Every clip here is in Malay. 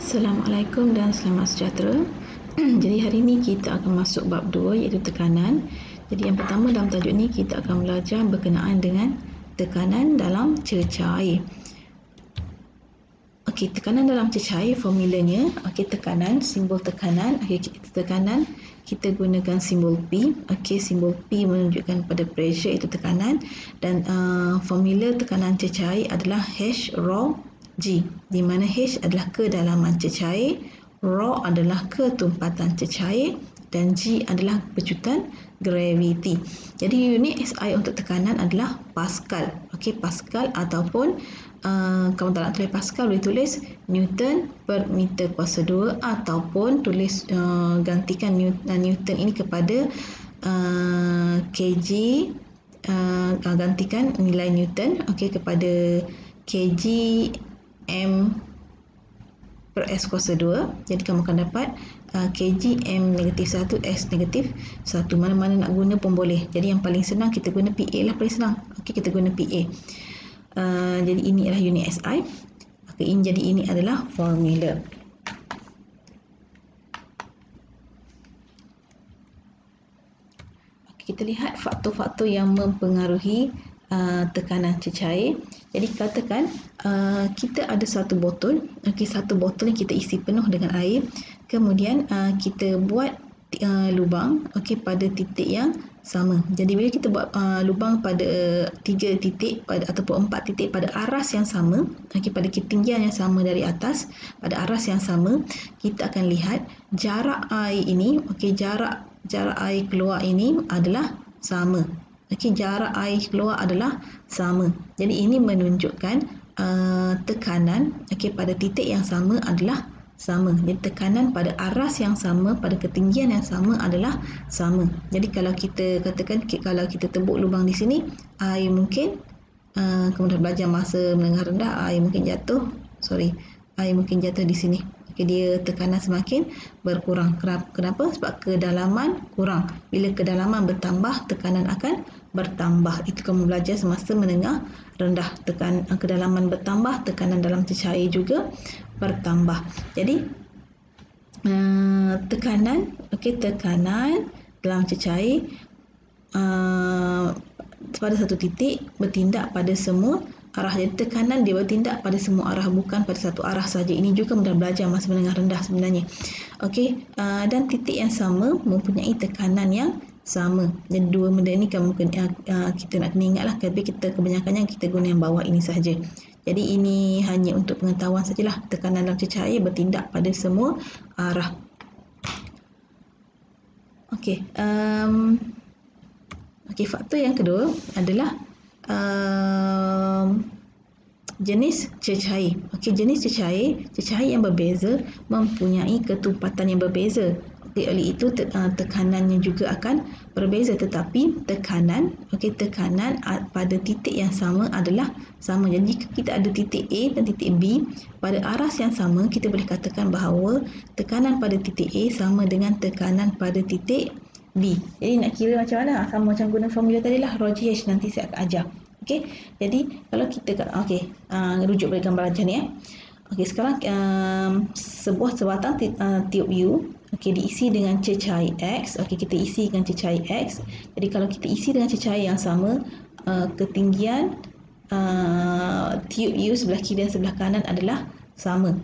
Assalamualaikum dan selamat sejahtera. Jadi hari ini kita akan masuk bab 2 iaitu tekanan. Jadi yang pertama dalam tajuk ni kita akan belajar berkenaan dengan tekanan dalam cecair. Okey, tekanan dalam cecair formulanya, tekanan, simbol tekanan, tekanan kita gunakan simbol P. Simbol P menunjukkan pada pressure iaitu tekanan dan formula tekanan cecair adalah H rho G, di mana H adalah kedalaman cecair, rho adalah ketumpatan cecair dan G adalah pecutan graviti. Jadi unit SI untuk tekanan adalah Pascal. Pascal ataupun kalau tak nak tulis Pascal boleh tulis Newton per meter kuasa 2 ataupun tulis gantikan Newton ini kepada kg, gantikan nilai Newton kepada kg m per s kuasa 2. Jadi kamu akan dapat kg m negatif 1 s negatif 1. Mana-mana nak guna pun boleh. Jadi yang paling senang kita guna PA lah, paling senang. Kita guna PA. Jadi ini adalah unit SI. Jadi ini adalah formula. Kita lihat faktor-faktor yang mempengaruhi tekanan cecair. Jadi katakan kita ada satu botol, satu botol yang kita isi penuh dengan air, kemudian kita buat lubang pada titik yang sama. Jadi bila kita buat lubang pada 3 titik ataupun 4 titik pada aras yang sama, pada ketinggian yang sama dari atas, pada aras yang sama, kita akan lihat jarak air ini, jarak air keluar ini adalah sama. Jarak air keluar adalah sama. Jadi ini menunjukkan tekanan pada titik yang sama adalah sama. Jadi tekanan pada aras yang sama, pada ketinggian yang sama adalah sama. Jadi kalau kita katakan kalau kita tebuk lubang di sini, air mungkin kemudian belajar masa menengah rendah, air mungkin jatuh di sini. Dia tekanan semakin berkurang. Kenapa? Sebab kedalaman kurang. Bila kedalaman bertambah, tekanan akan bertambah. Itu kamu belajar semasa menengah rendah. Kedalaman bertambah, tekanan dalam cecair juga bertambah. Jadi tekanan dalam cecair pada satu titik bertindak pada semua arah. Jadi tekanan dia bertindak pada semua arah, bukan pada satu arah saja. Ini juga mudah belajar masa menengah rendah sebenarnya. Dan titik yang sama mempunyai tekanan yang sama. Jadi dua benda ni kita nak kena ingatlah, tapi kita kebanyakannya kita guna yang bawah ini sahaja. Jadi ini hanya untuk pengetahuan sajalah. Tekanan dalam cecair bertindak pada semua arah. Faktor yang kedua adalah jenis cecair. Jenis cecair yang berbeza mempunyai ketumpatan yang berbeza. Oleh itu tekanannya juga akan berbeza, tetapi tekanan pada titik yang sama adalah sama. Jadi jika kita ada titik A dan titik B pada aras yang sama, kita boleh katakan bahawa tekanan pada titik A sama dengan tekanan pada titik B. Jadi nak kira macam mana? Sama macam guna formula tadi lah, rho G H, nanti saya akan ajar. Jadi kalau kita rujuk pada gambar ajar ni sekarang sebuah sebatang tiup U diisi dengan cecair X. Kita isi dengan cecair X. Jadi kalau kita isi dengan cecair yang sama, ketinggian tiup U sebelah kiri dan sebelah kanan adalah sama.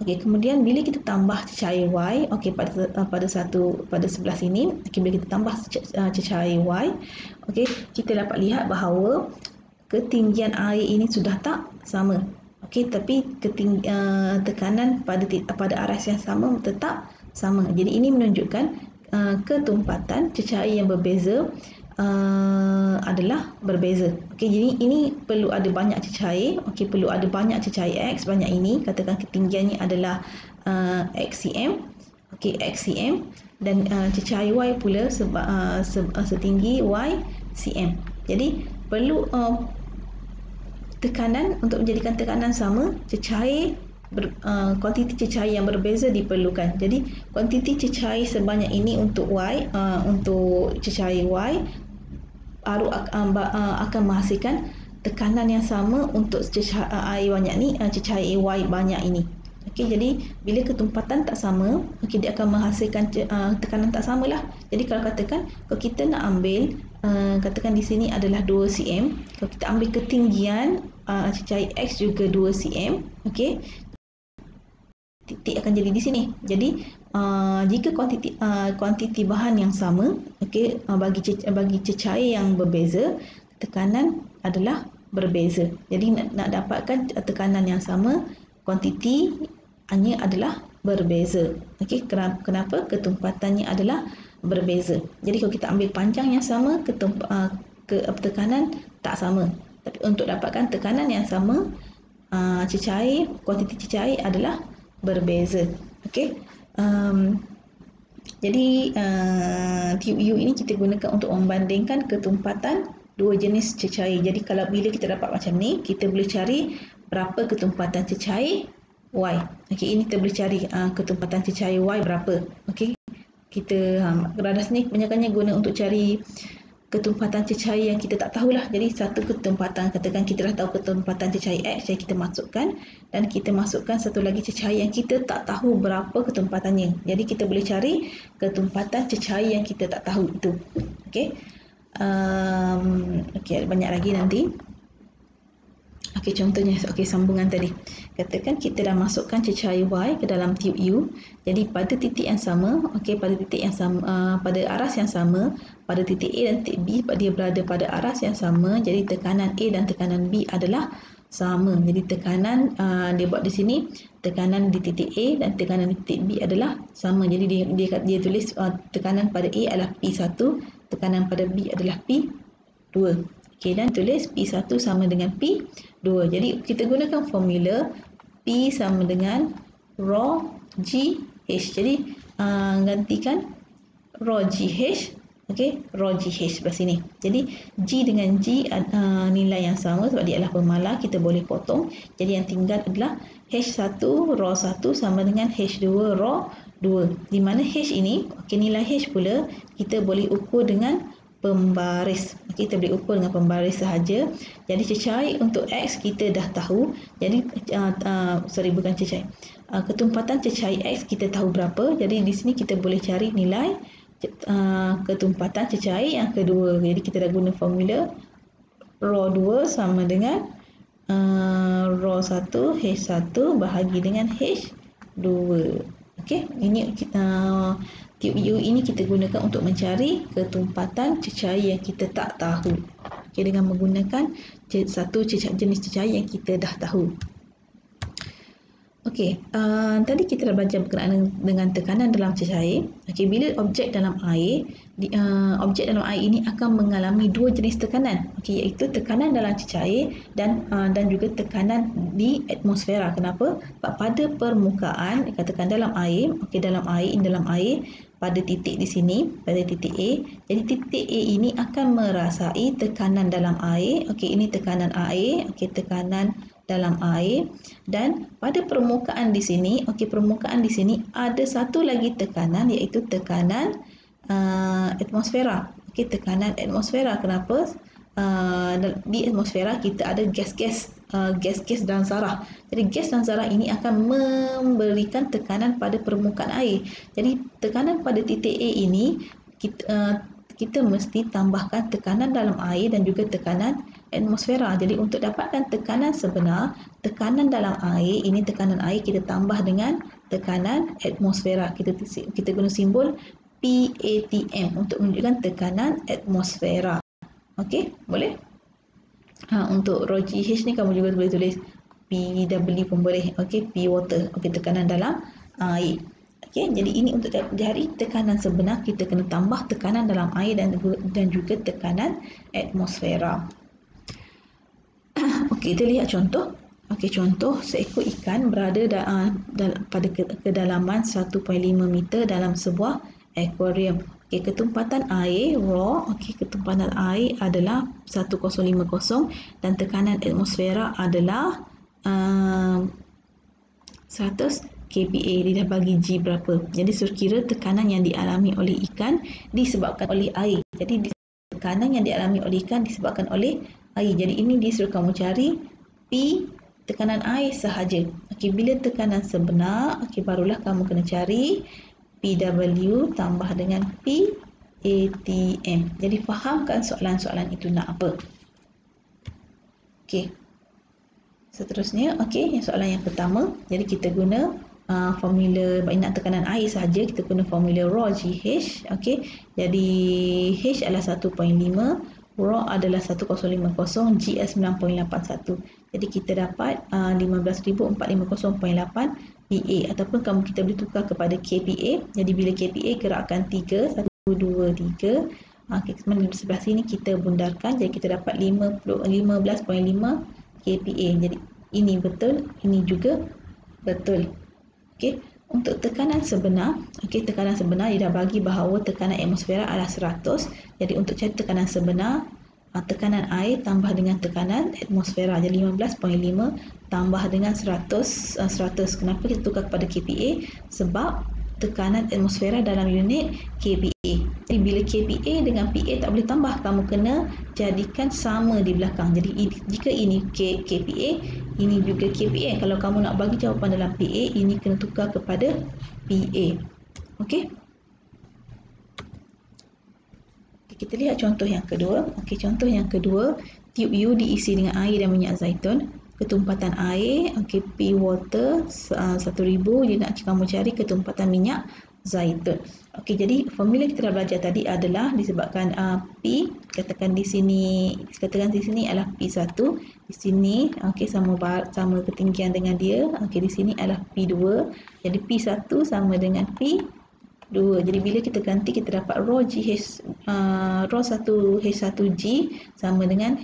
Kemudian bila kita tambah cecair Y, pada sebelah sini, bila kita tambah cecair Y, kita dapat lihat bahawa ketinggian air ini sudah tak sama. Tapi tekanan pada aras yang sama tetap sama. Jadi ini menunjukkan ketumpatan cecair yang berbeza adalah berbeza. Jadi ini perlu ada banyak cecair. Perlu ada banyak cecair X, banyak ini. Katakan ketinggiannya adalah XCM. XCM dan cecair Y pula setinggi YCM. Jadi perlu tekanan untuk menjadikan tekanan sama, kuantiti cecair yang berbeza diperlukan. Jadi kuantiti cecair sebanyak ini untuk Y, untuk cecair Y akan menghasilkan tekanan yang sama untuk air banyak ni, cecair Y banyak ini. Okey, jadi bila ketumpatan tak sama, okey, dia akan menghasilkan tekanan tak sama lah. Jadi kalau katakan kalau kita nak ambil katakan di sini adalah 2 cm, kalau kita ambil ketinggian cecair X juga 2 cm, okey, titik akan jadi di sini. Jadi jika kuantiti bahan yang sama, okey, bagi cecair yang berbeza, tekanan adalah berbeza. Jadi nak dapatkan tekanan yang sama, kuantiti hanya adalah berbeza. Okey, kenapa? Ketumpatannya adalah berbeza. Jadi kalau kita ambil panjang yang sama, tekanan tak sama. Tapi untuk dapatkan tekanan yang sama, kuantiti cecair adalah berbeza. Okey. Jadi tube U ini kita gunakan untuk membandingkan ketumpatan dua jenis cecair. Jadi kalau bila kita dapat macam ni, kita boleh cari berapa ketumpatan cecair Y. Okey, ini kita boleh cari ketumpatan cecair Y berapa. Okey. Kita radas ni kebanyakannya guna untuk cari ketumpatan cecair yang kita tak tahulah. Jadi satu ketumpatan, katakan kita dah tahu ketumpatan cecair X, jadi kita masukkan, dan kita masukkan satu lagi cecair yang kita tak tahu berapa ketumpatannya. Jadi kita boleh cari ketumpatan cecair yang kita tak tahu itu. Okey. Okey, banyak lagi nanti. Okey, contohnya, okey, sambungan tadi. Katakan kita dah masukkan cecair Y ke dalam tube U. Jadi pada titik yang sama, okey, pada titik yang sama, pada aras yang sama, pada titik A dan titik B, dia berada pada aras yang sama. Jadi tekanan A dan tekanan B adalah sama. Jadi tekanan dia buat di sini, tekanan di titik A dan tekanan di titik B adalah sama. Jadi dia tulis tekanan pada A adalah P1, tekanan pada B adalah P2. Okey, dan tulis P1 sama dengan P2. Jadi kita gunakan formula P sama dengan rho GH. Jadi gantikan rho GH. Okey, rho GH sebelah sini. Jadi G dengan G nilai yang sama sebab dia adalah pemalar, kita boleh potong. Jadi yang tinggal adalah H1 rho 1 sama dengan H2 rho 2. Di mana H ini, okey, nilai H pula kita boleh ukur dengan pembaris. Okay, kita boleh ukur dengan pembaris sahaja. Jadi cecair untuk X kita dah tahu. Jadi bukan cecair. Ketumpatan cecair X kita tahu berapa. Jadi di sini kita boleh cari nilai ketumpatan cecair yang kedua. Jadi kita dah guna formula rho 2 sama dengan rho 1 H1 bahagi dengan H2. Okey, ini tube U ini kita gunakan untuk mencari ketumpatan cecair yang kita tak tahu. Okay, dengan menggunakan satu jenis cecair yang kita dah tahu. Okey, tadi kita dah belajar berkenaan dengan tekanan dalam cecair. Okey, bila objek dalam air, ini akan mengalami dua jenis tekanan. Okey, iaitu tekanan dalam cecair dan juga tekanan di atmosfera. Kenapa? Sebab pada permukaan, katakan dalam air, okey, dalam air pada titik di sini, pada titik A. Jadi titik A ini akan merasai tekanan dalam air. Okey, ini tekanan air, okey, tekanan dalam air, dan pada permukaan di sini, okey, permukaan di sini ada satu lagi tekanan, iaitu tekanan atmosfera. Okey, tekanan atmosfera. Kenapa? Di atmosfera kita ada gas-gas dan zarah. Jadi gas dan zarah ini akan memberikan tekanan pada permukaan air. Jadi tekanan pada titik A ini kita mesti tambahkan tekanan dalam air dan juga tekanan atmosfera. Jadi untuk dapatkan tekanan sebenar, tekanan dalam air ini, tekanan air kita tambah dengan tekanan atmosfera. Kita guna simbol PATM untuk menunjukkan tekanan atmosfera. Okey, boleh? Untuk rho GH ni kamu juga boleh tulis PW pun boleh. Okey, P water. Okey, tekanan dalam air. Okey, jadi ini untuk cari tekanan sebenar, kita kena tambah tekanan dalam air dan juga tekanan atmosfera. Okey, kita lihat contoh. Okey, contoh seekor ikan berada pada kedalaman 1.5 meter dalam sebuah akuarium. Okey, ketumpatan air raw, okey, ketumpatan air adalah 1050 dan tekanan atmosfera adalah 100 kPa. Dia dah bagi G berapa. Jadi suruh kira tekanan yang dialami oleh ikan disebabkan oleh air. Jadi tekanan yang dialami oleh ikan disebabkan oleh air. Jadi ini disuruh kamu cari P tekanan air sahaja. Okey, bila tekanan sebenar, okey, barulah kamu kena cari PW tambah dengan PATM. Jadi fahamkan soalan-soalan itu nak apa. Okey. Seterusnya, okey, soalan yang pertama. Jadi kita guna formula bagi nak tekanan air sahaja, kita guna formula rho GH. Okey. Jadi H adalah 1.5, rho adalah 1050, GS 9.81. Jadi kita dapat 15,450.8 PA, ataupun kamu kita boleh tukar kepada KPA. Jadi bila KPA gerakkan 3, 1, 2, 3. Di sebelah sini kita bundarkan, jadi kita dapat 15.5 KPA. Jadi ini betul, ini juga betul. Okey, untuk tekanan sebenar, okey, tekanan sebenar dia dah bagi bahawa tekanan atmosfera adalah 100. Jadi untuk cari tekanan sebenar, tekanan air tambah dengan tekanan atmosfera, jadi 15.5 tambah dengan 100. Kenapa kita tukar kepada KPA? Sebab tekanan atmosfera dalam unit KPA. Jadi bila KPA dengan PA tak boleh tambah, kamu kena jadikan sama di belakang. Jadi jika ini KPA, ini juga KPA. Kalau kamu nak bagi jawapan dalam PA, ini kena tukar kepada PA. Okey. Kita lihat contoh yang kedua. Okey, contoh yang kedua, tiub U diisi dengan air dan minyak zaitun. Ketumpatan air, okey, P water 1000, dia nak kamu cari ketumpatan minyak zaitun. Okey, jadi formula kita dah belajar tadi adalah disebabkan P, katakan di sini adalah P1, di sini okey sama ketinggian dengan dia. Okey, di sini adalah P2. Jadi P1 sama dengan P2. Jadi bila kita ganti, kita dapat rho 1H1G sama dengan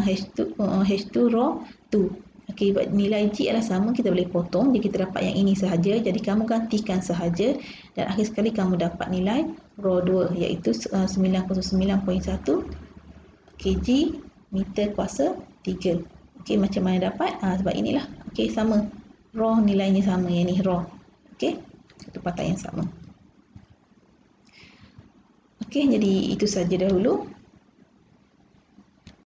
H2 rho 2. Okey, nilai G adalah sama, kita boleh potong. Jadi kita dapat yang ini sahaja. Jadi kamu gantikan sahaja dan akhir sekali kamu dapat nilai rho 2 iaitu 909.1 kg meter kuasa 3. Okey, macam mana dapat? Sebab inilah. Okey, sama. Rho nilainya sama, yang ni rho. Okey, kecepatan yang sama. Okey, jadi itu saja dahulu.